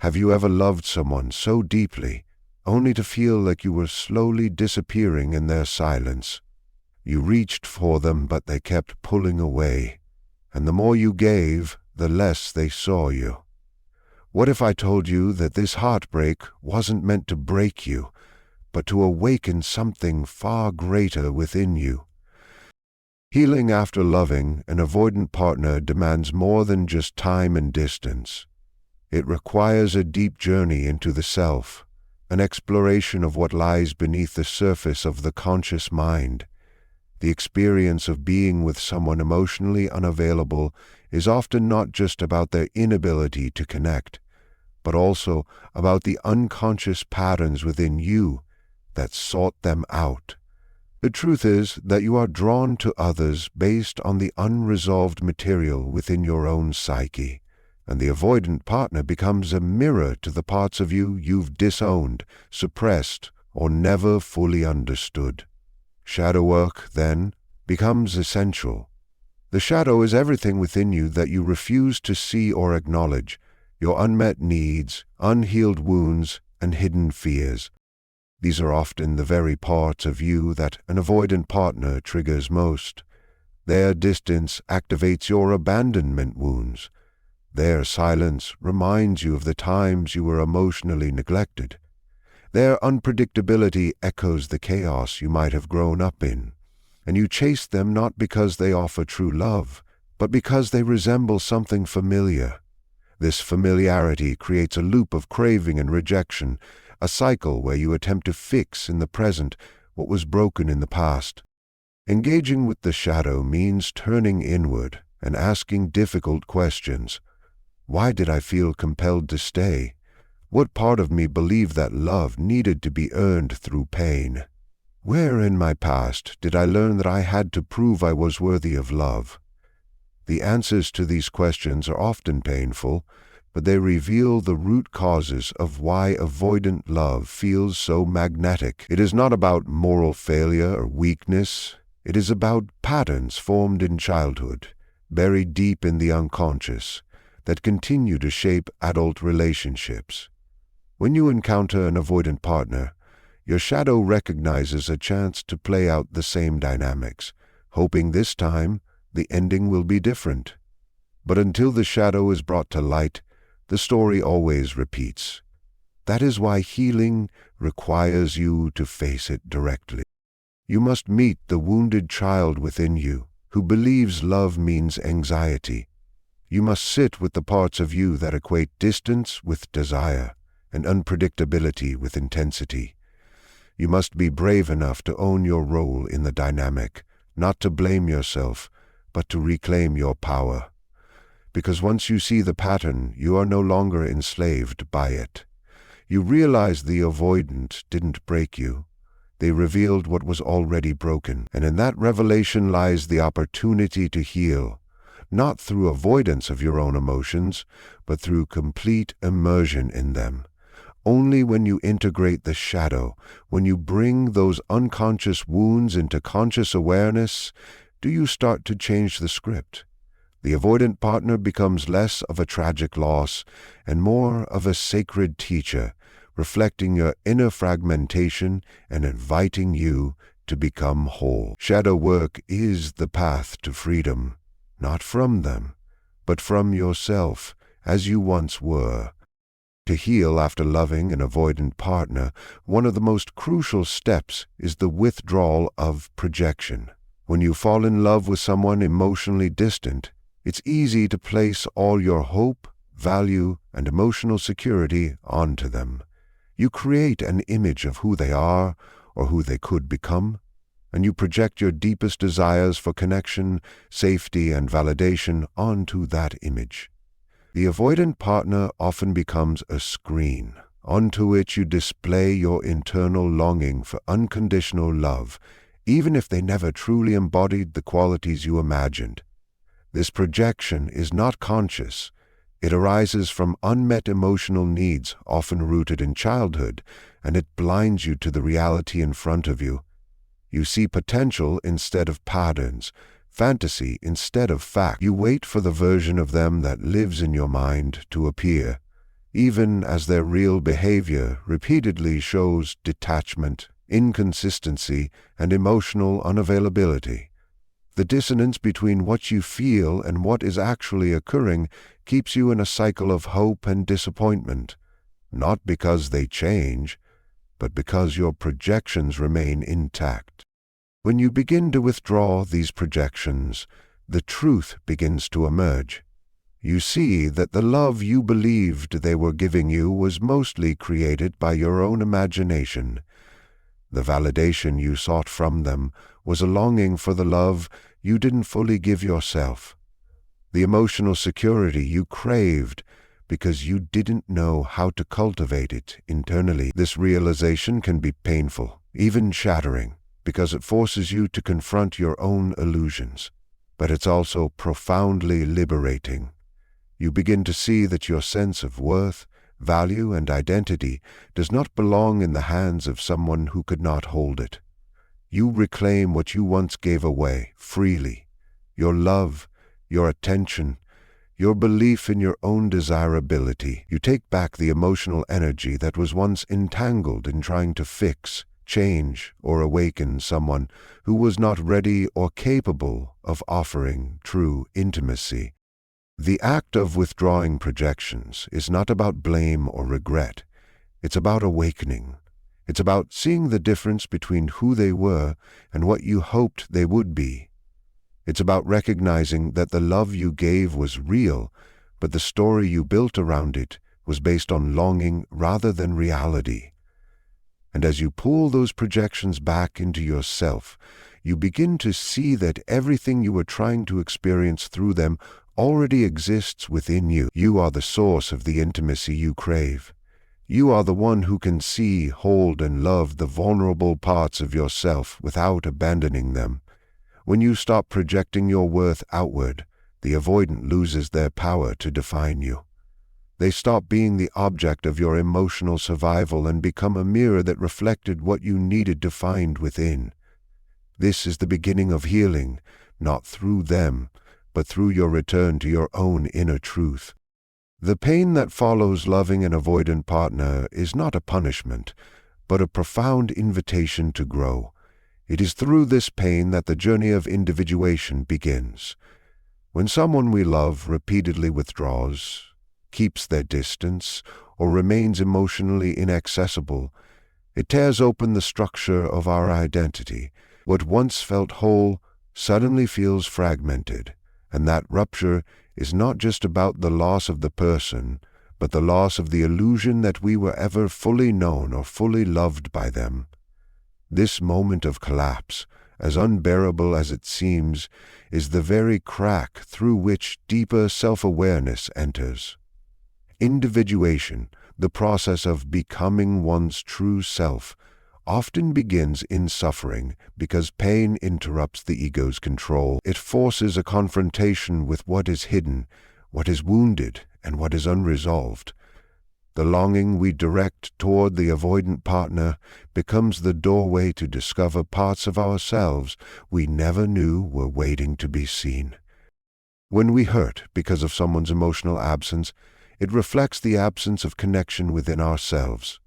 Have you ever loved someone so deeply, only to feel like you were slowly disappearing in their silence? You reached for them, but they kept pulling away, and the more you gave, the less they saw you. What if I told you that this heartbreak wasn't meant to break you, but to awaken something far greater within you? Healing after loving an avoidant partner demands more than just time and distance. It requires a deep journey into the self, an exploration of what lies beneath the surface of the conscious mind. The experience of being with someone emotionally unavailable is often not just about their inability to connect, but also about the unconscious patterns within you that sought them out. The truth is that you are drawn to others based on the unresolved material within your own psyche, and the avoidant partner becomes a mirror to the parts of you you've disowned, suppressed, or never fully understood. Shadow work, then, becomes essential. The shadow is everything within you that you refuse to see or acknowledge, your unmet needs, unhealed wounds, and hidden fears. These are often the very parts of you that an avoidant partner triggers most. Their distance activates your abandonment wounds. Their silence reminds you of the times you were emotionally neglected. Their unpredictability echoes the chaos you might have grown up in, and you chase them not because they offer true love, but because they resemble something familiar. This familiarity creates a loop of craving and rejection, a cycle where you attempt to fix in the present what was broken in the past. Engaging with the shadow means turning inward and asking difficult questions. Why did I feel compelled to stay? What part of me believed that love needed to be earned through pain? Where in my past did I learn that I had to prove I was worthy of love? The answers to these questions are often painful, but they reveal the root causes of why avoidant love feels so magnetic. It is not about moral failure or weakness. It is about patterns formed in childhood, buried deep in the unconscious, that continue to shape adult relationships. When you encounter an avoidant partner, your shadow recognizes a chance to play out the same dynamics, hoping this time the ending will be different. But until the shadow is brought to light, the story always repeats. That is why healing requires you to face it directly. You must meet the wounded child within you who believes love means anxiety. You must sit with the parts of you that equate distance with desire and unpredictability with intensity. You must be brave enough to own your role in the dynamic, not to blame yourself, but to reclaim your power. Because once you see the pattern, you are no longer enslaved by it. You realize the avoidant didn't break you. They revealed what was already broken, and in that revelation lies the opportunity to heal, not through avoidance of your own emotions, but through complete immersion in them. Only when you integrate the shadow, when you bring those unconscious wounds into conscious awareness, do you start to change the script. The avoidant partner becomes less of a tragic loss and more of a sacred teacher, reflecting your inner fragmentation and inviting you to become whole. Shadow work is the path to freedom, not from them, but from yourself as you once were. To heal after loving an avoidant partner, one of the most crucial steps is the withdrawal of projection. When you fall in love with someone emotionally distant, it's easy to place all your hope, value, and emotional security onto them. You create an image of who they are or who they could become, and you project your deepest desires for connection, safety, and validation onto that image. The avoidant partner often becomes a screen onto which you display your internal longing for unconditional love, even if they never truly embodied the qualities you imagined. This projection is not conscious. It arises from unmet emotional needs often rooted in childhood, and it blinds you to the reality in front of you. You see potential instead of patterns, fantasy instead of fact. You wait for the version of them that lives in your mind to appear. even as their real behavior repeatedly shows detachment, inconsistency, and emotional unavailability. The dissonance between what you feel and what is actually occurring keeps you in a cycle of hope and disappointment, not because they change, but because your projections remain intact. When you begin to withdraw these projections, the truth begins to emerge. You see that the love you believed they were giving you was mostly created by your own imagination. The validation you sought from them was a longing for the love you didn't fully give yourself. The emotional security you craved because you didn't know how to cultivate it internally. This realization can be painful, even shattering, because it forces you to confront your own illusions. But it's also profoundly liberating. You begin to see that your sense of worth, value, and identity does not belong in the hands of someone who could not hold it. You reclaim what you once gave away freely: your love, your attention, your belief in your own desirability. You take back the emotional energy that was once entangled in trying to fix, change, or awaken someone who was not ready or capable of offering true intimacy. The act of withdrawing projections is not about blame or regret. It's about awakening. It's about seeing the difference between who they were and what you hoped they would be. It's about recognizing that the love you gave was real, but the story you built around it was based on longing rather than reality. And as you pull those projections back into yourself, you begin to see that everything you were trying to experience through them already exists within you. You are the source of the intimacy you crave. You are the one who can see, hold, and love the vulnerable parts of yourself without abandoning them. When you stop projecting your worth outward, the avoidant loses their power to define you. They stop being the object of your emotional survival and become a mirror that reflected what you needed to find within. This is the beginning of healing, not through them, but through your return to your own inner truth. The pain that follows loving an avoidant partner is not a punishment, but a profound invitation to grow. It is through this pain that the journey of individuation begins. When someone we love repeatedly withdraws, keeps their distance, or remains emotionally inaccessible, it tears open the structure of our identity. What once felt whole suddenly feels fragmented, and that rupture is not just about the loss of the person, but the loss of the illusion that we were ever fully known or fully loved by them. This moment of collapse, as unbearable as it seems, is the very crack through which deeper self-awareness enters. Individuation, the process of becoming one's true self, often begins in suffering because pain interrupts the ego's control. It forces a confrontation with what is hidden, what is wounded, and what is unresolved. The longing we direct toward the avoidant partner becomes the doorway to discover parts of ourselves we never knew were waiting to be seen. When we hurt because of someone's emotional absence, it reflects the absence of connection within ourselves.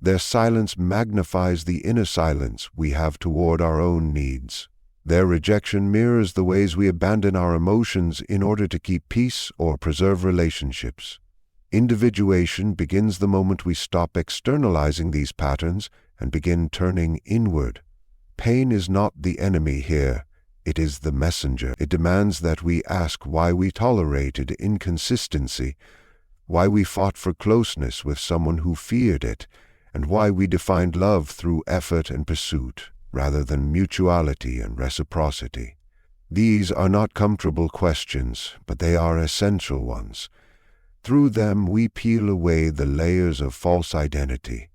Their silence magnifies the inner silence we have toward our own needs. Their rejection mirrors the ways we abandon our emotions in order to keep peace or preserve relationships. Individuation begins the moment we stop externalizing these patterns and begin turning inward. Pain is not the enemy here. It is the messenger. It demands that we ask why we tolerated inconsistency, why we fought for closeness with someone who feared it, and why we defined love through effort and pursuit rather than mutuality and reciprocity. These are not comfortable questions, but they are essential ones. Through them we peel away the layers of false identity,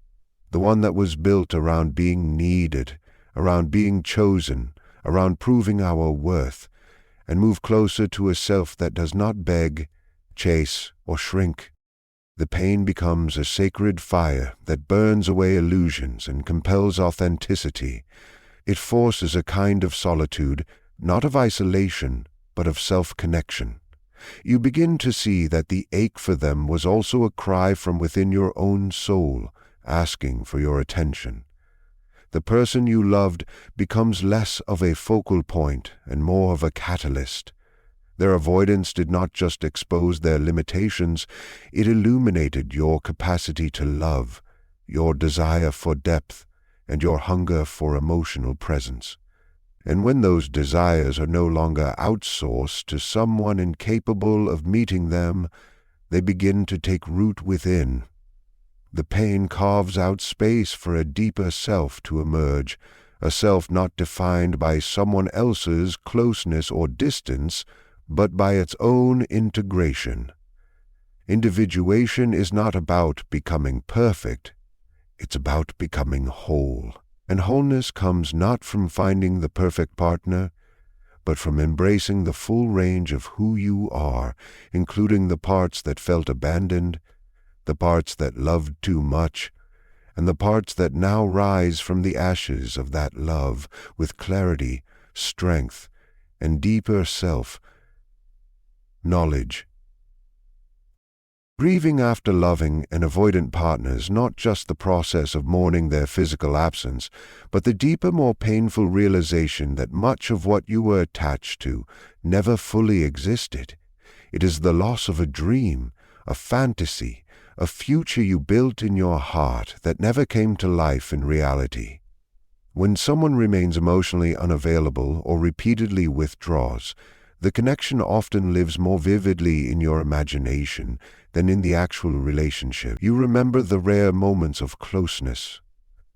the one that was built around being needed, around being chosen, around proving our worth, and move closer to a self that does not beg, chase, or shrink. The pain becomes a sacred fire that burns away illusions and compels authenticity. It forces a kind of solitude, not of isolation, but of self-connection. you begin to see that the ache for them was also a cry from within your own soul, asking for your attention. The person you loved becomes less of a focal point and more of a catalyst. Their avoidance did not just expose their limitations, it illuminated your capacity to love, your desire for depth, and your hunger for emotional presence. And when those desires are no longer outsourced to someone incapable of meeting them, they begin to take root within. The pain carves out space for a deeper self to emerge, a self not defined by someone else's closeness or distance, but by its own integration. Individuation is not about becoming perfect, it's about becoming whole. And wholeness comes not from finding the perfect partner, but from embracing the full range of who you are, including the parts that felt abandoned, the parts that loved too much, and the parts that now rise from the ashes of that love with clarity, strength, and deeper self-knowledge. Grieving after loving an avoidant partner is not just the process of mourning their physical absence, but the deeper, more painful realization that much of what you were attached to never fully existed. It is the loss of a dream, a fantasy, a future you built in your heart that never came to life in reality. When someone remains emotionally unavailable or repeatedly withdraws, the connection often lives more vividly in your imagination than in the actual relationship. You remember the rare moments of closeness,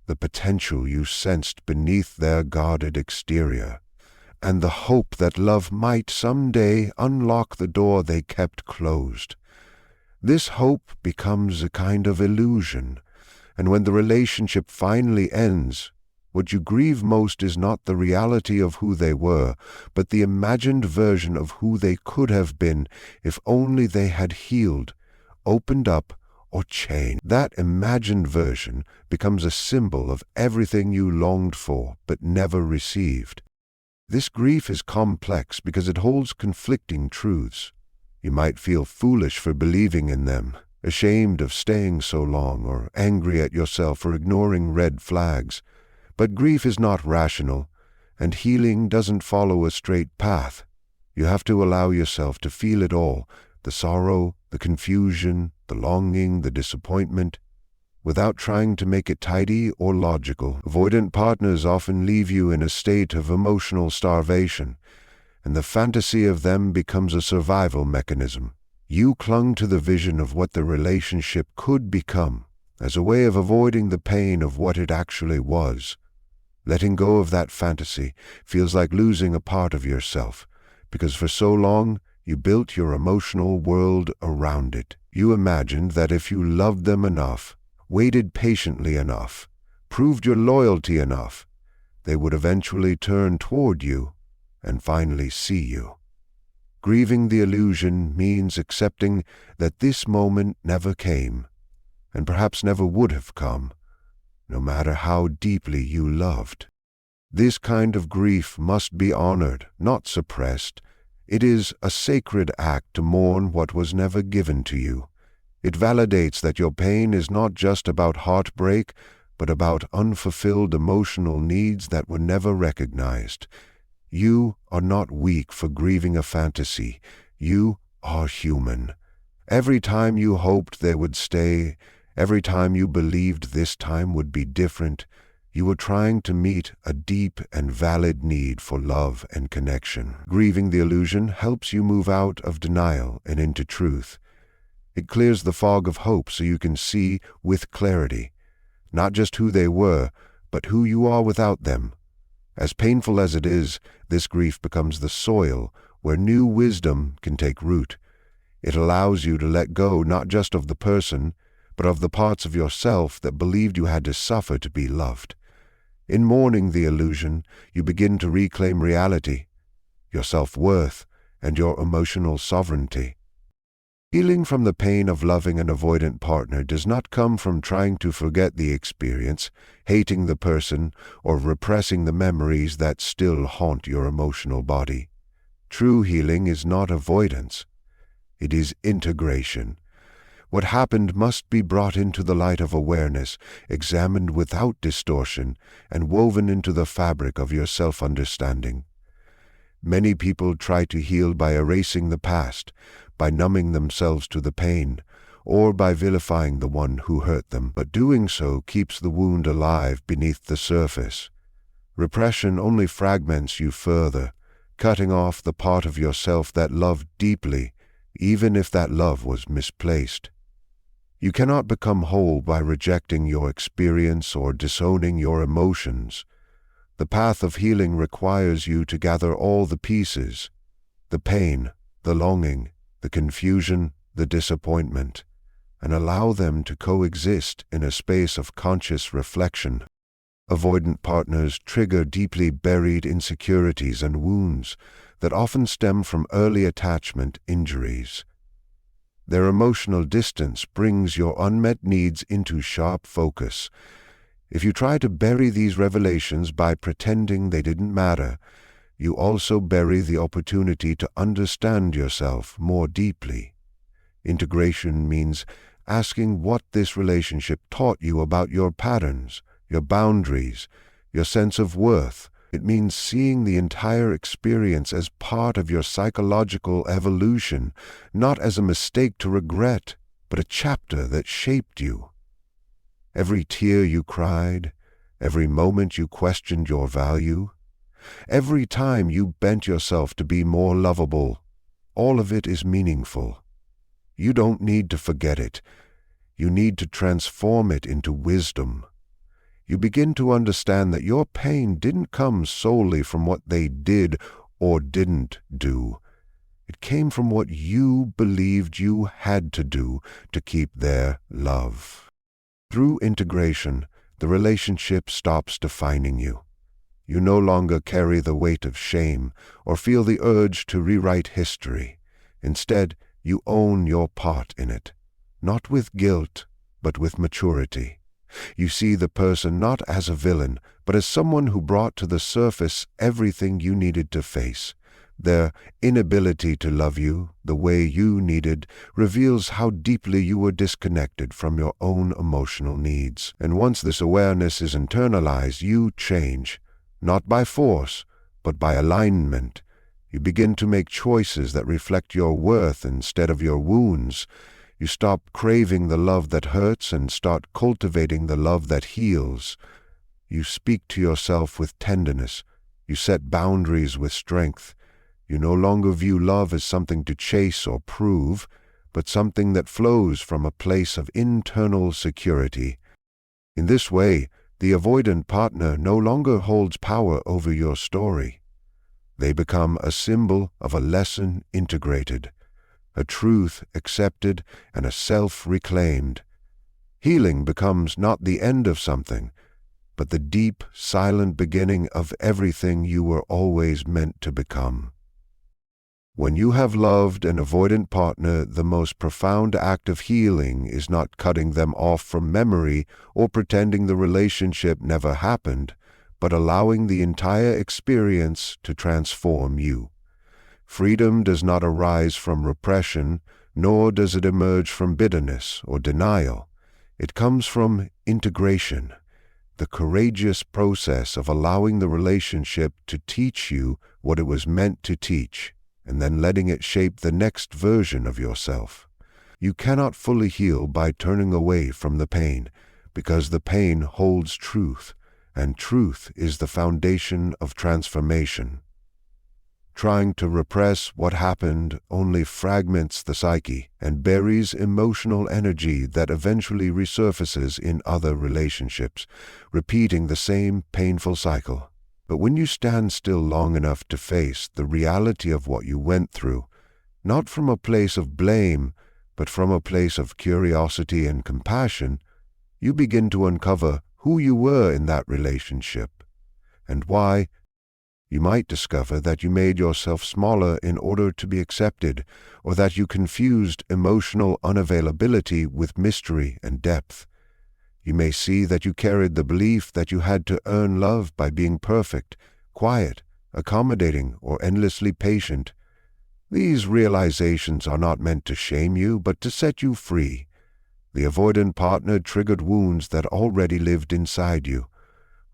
the potential you sensed beneath their guarded exterior, and the hope that love might someday unlock the door they kept closed. This hope becomes a kind of illusion, and when the relationship finally ends, what you grieve most is not the reality of who they were, but the imagined version of who they could have been if only they had healed, opened up, or changed. That imagined version becomes a symbol of everything you longed for but never received. This grief is complex because it holds conflicting truths. You might feel foolish for believing in them, ashamed of staying so long, or angry at yourself for ignoring red flags. But grief is not rational, and healing doesn't follow a straight path. You have to allow yourself to feel it all, the sorrow, the confusion, the longing, the disappointment, without trying to make it tidy or logical. Avoidant partners often leave you in a state of emotional starvation, and the fantasy of them becomes a survival mechanism. You clung to the vision of what the relationship could become, as a way of avoiding the pain of what it actually was. Letting go of that fantasy feels like losing a part of yourself, because for so long you built your emotional world around it. You imagined that if you loved them enough, waited patiently enough, proved your loyalty enough, they would eventually turn toward you and finally see you. Grieving the illusion means accepting that this moment never came, and perhaps never would have come, no matter how deeply you loved. This kind of grief must be honored, not suppressed. It is a sacred act to mourn what was never given to you. It validates that your pain is not just about heartbreak, but about unfulfilled emotional needs that were never recognized. You are not weak for grieving a fantasy. You are human. Every time you hoped they would stay, every time you believed this time would be different, you were trying to meet a deep and valid need for love and connection. Grieving the illusion helps you move out of denial and into truth. It clears the fog of hope so you can see with clarity, not just who they were, but who you are without them. As painful as it is, this grief becomes the soil where new wisdom can take root. It allows you to let go not just of the person, but of the parts of yourself that believed you had to suffer to be loved. In mourning the illusion, you begin to reclaim reality, your self-worth, and your emotional sovereignty. Healing from the pain of loving an avoidant partner does not come from trying to forget the experience, hating the person, or repressing the memories that still haunt your emotional body. True healing is not avoidance. It is integration. What happened must be brought into the light of awareness, examined without distortion, and woven into the fabric of your self-understanding. Many people try to heal by erasing the past, by numbing themselves to the pain, or by vilifying the one who hurt them, but doing so keeps the wound alive beneath the surface. Repression only fragments you further, cutting off the part of yourself that loved deeply, even if that love was misplaced. You cannot become whole by rejecting your experience or disowning your emotions. The path of healing requires you to gather all the pieces, the pain, the longing, the confusion, the disappointment, and allow them to coexist in a space of conscious reflection. Avoidant partners trigger deeply buried insecurities and wounds that often stem from early attachment injuries. Their emotional distance brings your unmet needs into sharp focus. If you try to bury these revelations by pretending they didn't matter, you also bury the opportunity to understand yourself more deeply. Integration means asking what this relationship taught you about your patterns, your boundaries, your sense of worth. It means seeing the entire experience as part of your psychological evolution, not as a mistake to regret, but a chapter that shaped you. Every tear you cried, every moment you questioned your value, every time you bent yourself to be more lovable, all of it is meaningful. You don't need to forget it. You need to transform it into wisdom. You begin to understand that your pain didn't come solely from what they did or didn't do. It came from what you believed you had to do to keep their love. Through integration, the relationship stops defining you. You no longer carry the weight of shame or feel the urge to rewrite history. Instead, you own your part in it, not with guilt, but with maturity. You see the person not as a villain, but as someone who brought to the surface everything you needed to face. Their inability to love you the way you needed reveals how deeply you were disconnected from your own emotional needs. And once this awareness is internalized, you change, not by force, but by alignment. You begin to make choices that reflect your worth instead of your wounds. You stop craving the love that hurts and start cultivating the love that heals. You speak to yourself with tenderness. You set boundaries with strength. You no longer view love as something to chase or prove, but something that flows from a place of internal security. In this way, the avoidant partner no longer holds power over your story. They become a symbol of a lesson integrated, a truth accepted, and a self reclaimed. Healing becomes not the end of something, but the deep, silent beginning of everything you were always meant to become. When you have loved an avoidant partner, the most profound act of healing is not cutting them off from memory or pretending the relationship never happened, but allowing the entire experience to transform you. Freedom does not arise from repression, nor does it emerge from bitterness or denial. It comes from integration, the courageous process of allowing the relationship to teach you what it was meant to teach, and then letting it shape the next version of yourself. You cannot fully heal by turning away from the pain, because the pain holds truth, and truth is the foundation of transformation. Trying to repress what happened only fragments the psyche and buries emotional energy that eventually resurfaces in other relationships, repeating the same painful cycle. But when you stand still long enough to face the reality of what you went through, not from a place of blame, but from a place of curiosity and compassion, you begin to uncover who you were in that relationship and why. You might discover that you made yourself smaller in order to be accepted, or that you confused emotional unavailability with mystery and depth. You may see that you carried the belief that you had to earn love by being perfect, quiet, accommodating, or endlessly patient. These realizations are not meant to shame you, but to set you free. The avoidant partner triggered wounds that already lived inside you,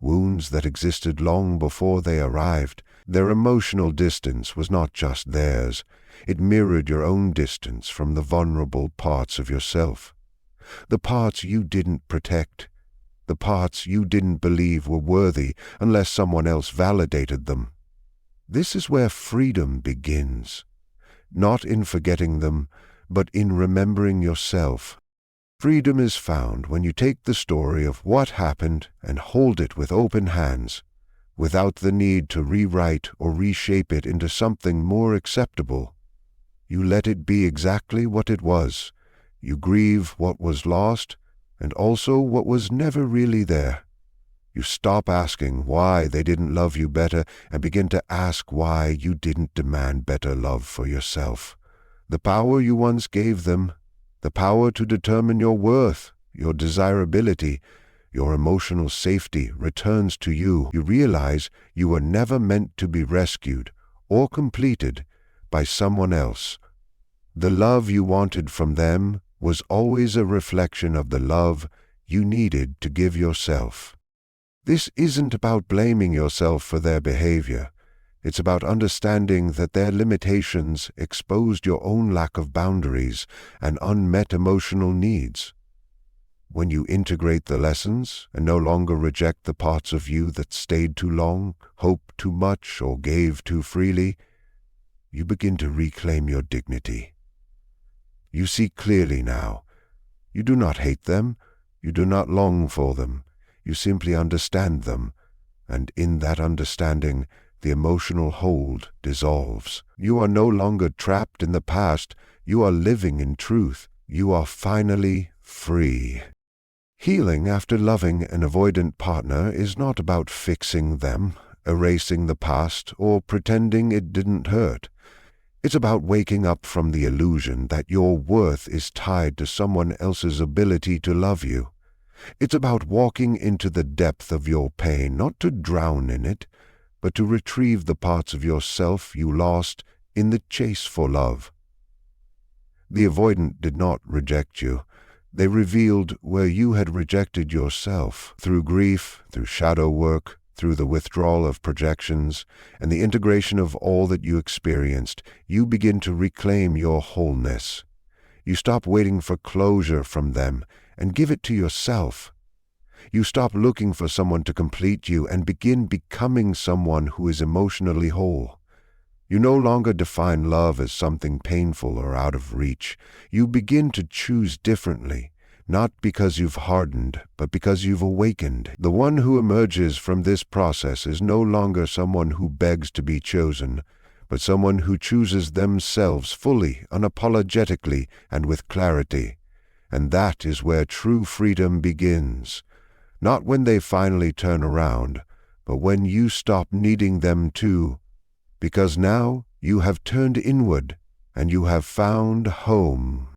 wounds that existed long before they arrived. Their emotional distance was not just theirs. It mirrored your own distance from the vulnerable parts of yourself. The parts you didn't protect. The parts you didn't believe were worthy unless someone else validated them. This is where freedom begins. Not in forgetting them, but in remembering yourself. Freedom is found when you take the story of what happened and hold it with open hands, without the need to rewrite or reshape it into something more acceptable. You let it be exactly what it was. You grieve what was lost, and also what was never really there. You stop asking why they didn't love you better and begin to ask why you didn't demand better love for yourself. The power you once gave them, the power to determine your worth, your desirability, your emotional safety returns to you. You realize you were never meant to be rescued or completed by someone else. The love you wanted from them was always a reflection of the love you needed to give yourself. This isn't about blaming yourself for their behavior. It's about understanding that their limitations exposed your own lack of boundaries and unmet emotional needs. When you integrate the lessons and no longer reject the parts of you that stayed too long, hoped too much, or gave too freely, you begin to reclaim your dignity. You see clearly now. You do not hate them. You do not long for them. You simply understand them, and in that understanding, the emotional hold dissolves. You are no longer trapped in the past. You are living in truth. You are finally free. Healing after loving an avoidant partner is not about fixing them, erasing the past, or pretending it didn't hurt. It's about waking up from the illusion that your worth is tied to someone else's ability to love you. It's about walking into the depth of your pain, not to drown in it, but to retrieve the parts of yourself you lost in the chase for love. The avoidant did not reject you. They revealed where you had rejected yourself, through grief, through shadow work, through the withdrawal of projections, and the integration of all that you experienced. You begin to reclaim your wholeness. You stop waiting for closure from them and give it to yourself. You stop looking for someone to complete you and begin becoming someone who is emotionally whole. You no longer define love as something painful or out of reach. You begin to choose differently, not because you've hardened, but because you've awakened. The one who emerges from this process is no longer someone who begs to be chosen, but someone who chooses themselves fully, unapologetically, and with clarity. And that is where true freedom begins. Not when they finally turn around, but when you stop needing them to, because now you have turned inward and you have found home.